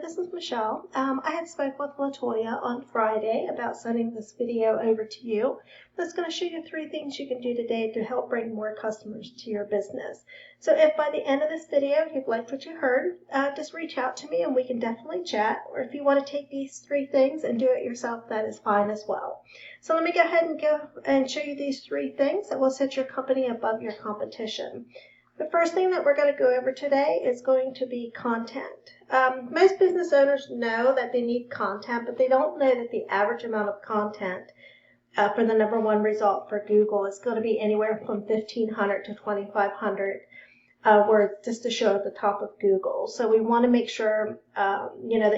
this is Michelle. I had spoke with Latoya on Friday about sending this video over to you. That's going to show you 3 things you can do today to help bring more customers to your business. So if by the end of this video you've liked what you heard, just reach out to me and we can definitely chat. Or if you want to take these 3 things and do it yourself, that is fine as well. So let me go ahead and show you these 3 things that will set your company above your competition. The first thing that we're going to go over today is going to be content. Most business owners know that they need content, but they don't know that the average amount of content for the #1 result for Google is going to be anywhere from 1,500 to 2,500 words just to show at the top of Google. So we want to make sure that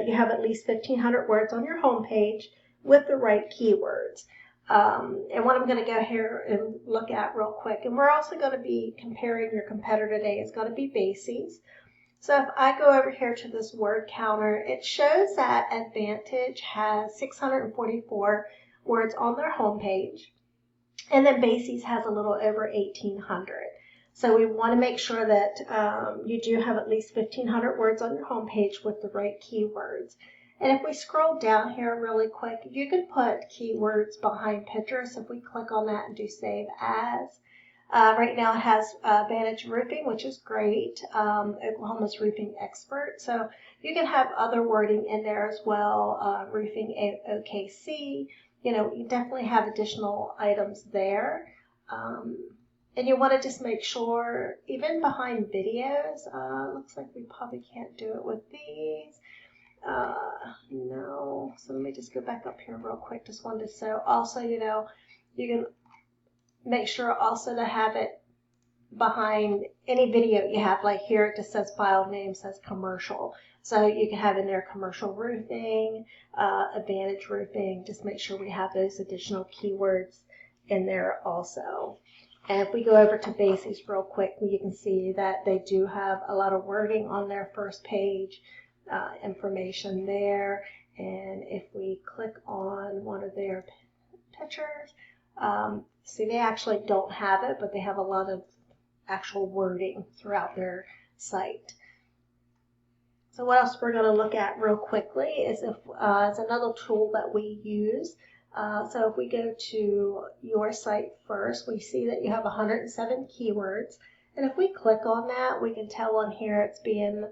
you have at least 1,500 words on your homepage with the right keywords. And what I'm going to go here and look at real quick, and we're also going to be comparing your competitor today, is going to be Basies. So if I go over here to this word counter, it shows that Advantage has 644 words on their homepage, and then Basies has a little over 1,800. So we want to make sure that you do have at least 1,500 words on your homepage with the right keywords. And if we scroll down here really quick, you can put keywords behind pictures. If we click on that and do Save As, right now it has Advantage Roofing, which is great, Oklahoma's Roofing Expert. So you can have other wording in there as well, Roofing OKC. You definitely have additional items there. And you want to just make sure, even behind videos, looks like we probably can't do it with these. No, so let me just go back up here real quick. Just wanted to show also, you can make sure also to have it behind any video you have. Like here it just says file name, says commercial. So you can have in there commercial roofing, Advantage Roofing. Just make sure we have those additional keywords in there also. And if we go over to Basies real quick, you can see that they do have a lot of wording on their first page. Information there, and if we click on one of their pictures, see they actually don't have it, but they have a lot of actual wording throughout their site. So what else we're going to look at real quickly is it's another tool that we use. So if we go to your site first, we see that you have 107 keywords, and if we click on that, we can tell on here it's being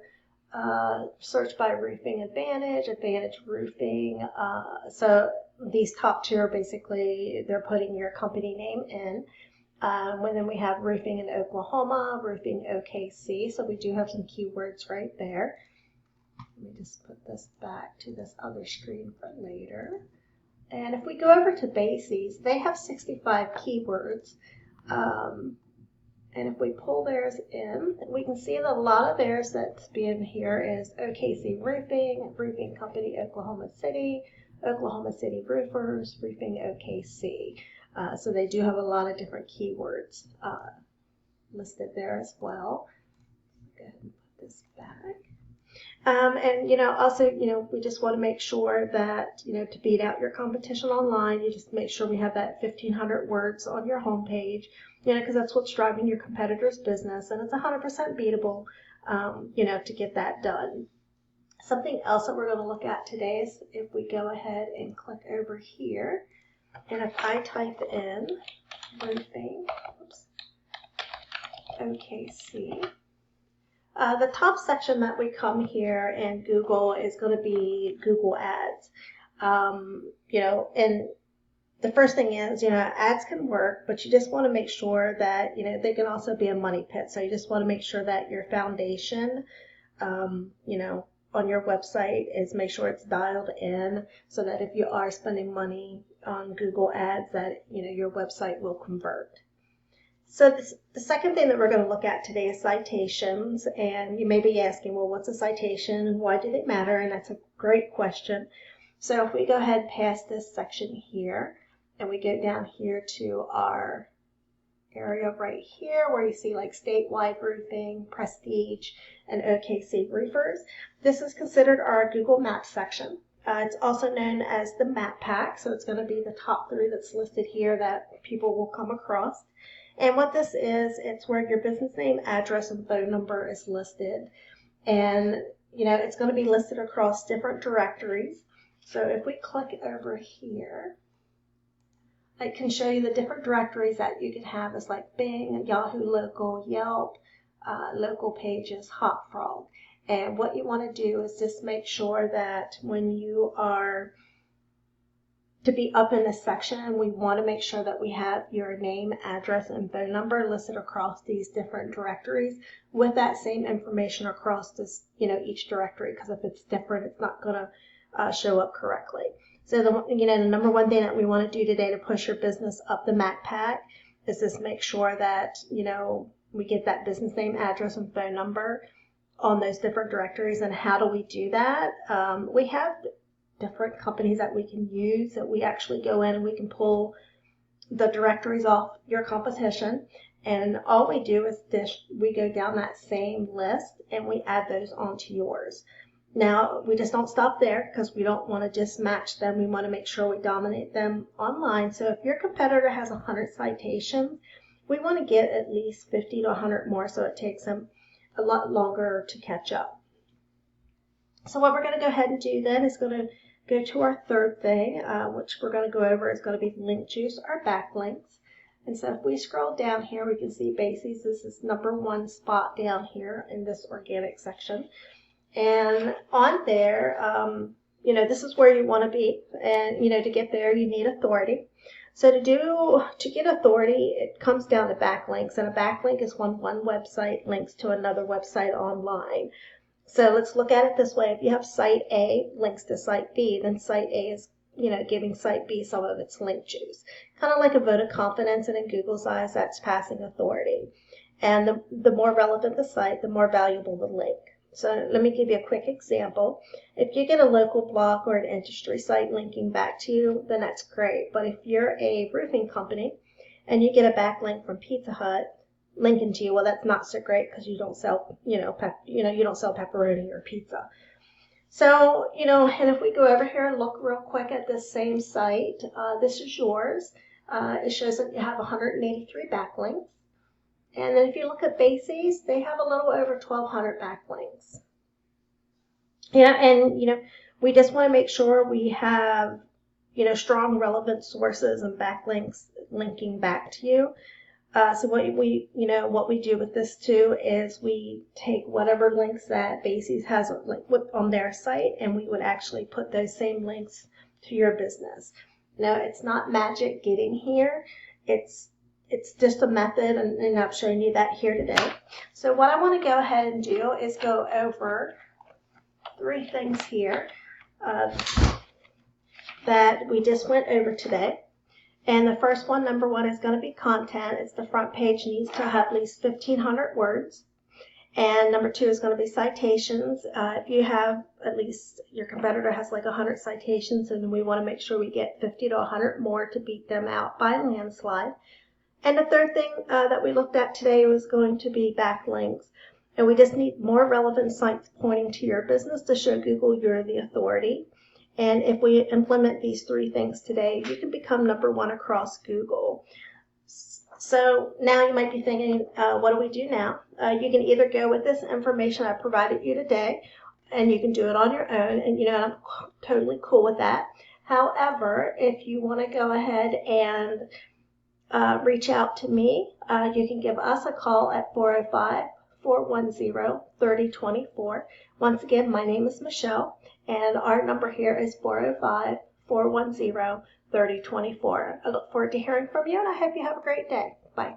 search by Roofing Advantage, Advantage Roofing. So these top 2 are basically, they're putting your company name in. And then we have Roofing in Oklahoma, Roofing OKC. So we do have some keywords right there. Let me just put this back to this other screen for later. And if we go over to Basies, they have 65 keywords. And if we pull theirs in, we can see that a lot of theirs that's being here is OKC Roofing, Roofing Company Oklahoma City Roofers, Roofing OKC. So they do have a lot of different keywords listed there as well. Go ahead and put this back. And also, we just want to make sure that, to beat out your competition online, you just make sure we have that 1,500 words on your homepage, because that's what's driving your competitor's business, and it's 100% beatable, to get that done. Something else that we're going to look at today is if we go ahead and click over here, and if I type in roofing, OKC. The top section that we come here in Google is going to be Google Ads. And the first thing is, ads can work, but you just want to make sure that, they can also be a money pit. So you just want to make sure that your foundation, on your website is make sure it's dialed in so that if you are spending money on Google Ads that, your website will convert. So the second thing that we're going to look at today is citations, and you may be asking, well, what's a citation and why do they matter? And that's a great question. So if we go ahead past this section here, and we go down here to our area right here where you see like Statewide Roofing, Prestige, and OKC Roofers, this is considered our Google Maps section. It's also known as the map pack, so it's going to be the top 3 that's listed here that people will come across. And what this is, it's where your business name, address, and phone number is listed. And it's going to be listed across different directories. So if we click over here, I can show you the different directories that you can have. It's like Bing, Yahoo Local, Yelp, Local Pages, HotFrog. And what you want to do is just make sure that when you are to be up in this section, we want to make sure that we have your name, address, and phone number listed across these different directories with that same information across this, each directory, because if it's different, it's not going to show up correctly. So the number one thing that we want to do today to push your business up the MacPack is just make sure that, we get that business name, address, and phone number on those different directories. And how do we do that? We have different companies that we can use, that we actually go in and we can pull the directories off your competition, and all we do is we go down that same list and we add those onto yours. Now, we just don't stop there, because we don't want to just match them. We want to make sure we dominate them online. So if your competitor has 100 citations, we want to get at least 50 to 100 more, so it takes them a lot longer to catch up. So what we're going to go ahead and do then is going to go to our third thing, which we're going to go over, is going to be link juice or backlinks. And so if we scroll down here, we can see Basies. This is number one spot down here in this organic section. And on there, this is where you want to be. And, to get there, you need authority. So to get authority, it comes down to backlinks. And a backlink is when one website links to another website online. So let's look at it this way. If you have site A links to site B, then site A is, giving site B some of its link juice. Kind of like a vote of confidence, and in Google's eyes, that's passing authority. And the more relevant the site, the more valuable the link. So let me give you a quick example. If you get a local blog or an industry site linking back to you, then that's great. But if you're a roofing company and you get a backlink from Pizza Hut linking to you, well, that's not so great, because you don't sell, you don't sell pepperoni or pizza. So, and if we go over here and look real quick at this same site, this is yours. It shows that you have 183 backlinks. And then if you look at Basies, they have a little over 1,200 backlinks. We just want to make sure we have, strong relevant sources and backlinks linking back to you. So what we do with this too is we take whatever links that Basies has on their site, and we would actually put those same links to your business. Now, it's not magic getting here. It's just a method, and I've shown you that here today. So what I want to go ahead and do is go over 3 things here that we just went over today. And the first one, number 1, is going to be content. It's the front page needs to have at least 1,500 words. And number 2 is going to be citations. If you have at least, your competitor has like 100 citations, and we want to make sure we get 50 to 100 more to beat them out by landslide. And the third thing that we looked at today was going to be backlinks. And we just need more relevant sites pointing to your business to show Google you're the authority. And if we implement these 3 things today, you can become number 1 across Google. So now you might be thinking, what do we do now? You can either go with this information I provided you today, and you can do it on your own, and I'm totally cool with that. However, if you want to go ahead and reach out to me, you can give us a call at 405-410-3024. Once again, my name is Michelle, and our number here is 405-410-3024. I look forward to hearing from you, and I hope you have a great day. Bye.